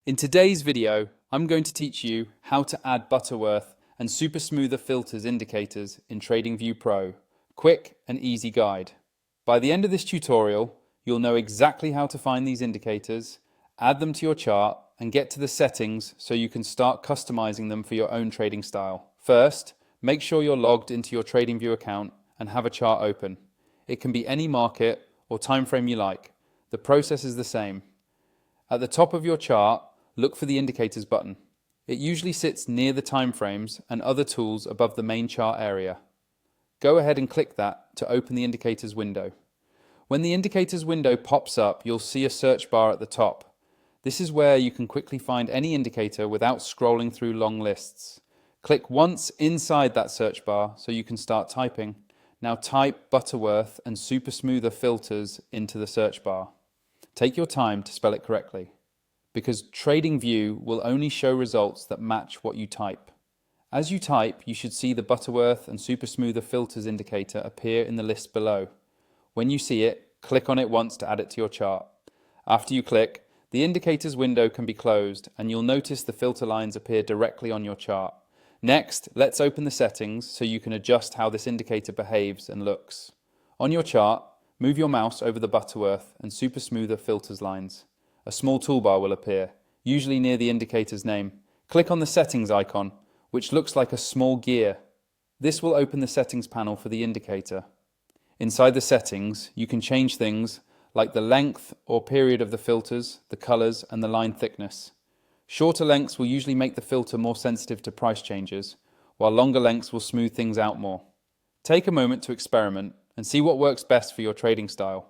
In today's video, I'm going to teach you how to add Butterworth and Super Smoother filters indicators in TradingView Pro. Quick and easy guide. By the end of this tutorial, you'll know exactly how to find these indicators, add them to your chart, and get to the settings so you can start customizing them for your own trading style. First, make sure you're logged into your TradingView account and have a chart open. It can be any market or time frame you like. The process is the same. At the top of your chart, look for the Indicators button. It usually sits near the timeframes and other tools above the main chart area. Go ahead and click that to open the Indicators window. When the Indicators window pops up, you'll see a search bar at the top. This is where you can quickly find any indicator without scrolling through long lists. Click once inside that search bar so you can start typing. Now type Butterworth and Super Smoother filters into the search bar. Take your time to spell it correctly, because TradingView will only show results that match what you type. As you type, you should see the Butterworth and Super Smoother filters indicator appear in the list below. When you see it, click on it once to add it to your chart. After you click, the indicators window can be closed and you'll notice the filter lines appear directly on your chart. Next, let's open the settings so you can adjust how this indicator behaves and looks. On your chart, move your mouse over the Butterworth and Super Smoother filters lines. A small toolbar will appear, usually near the indicator's name. Click on the settings icon, which looks like a small gear. This will open the settings panel for the indicator. Inside the settings, you can change things like the length or period of the filters, the colors, and the line thickness. Shorter lengths will usually make the filter more sensitive to price changes, while longer lengths will smooth things out more. Take a moment to experiment and see what works best for your trading style.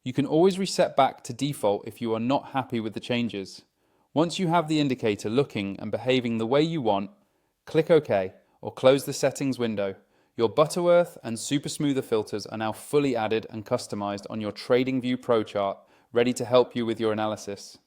You can always reset back to default if you are not happy with the changes. Once you have the indicator looking and behaving the way you want, click OK or close the settings window. Your Butterworth and Super Smoother filters are now fully added and customized on your TradingView Pro chart, ready to help you with your analysis.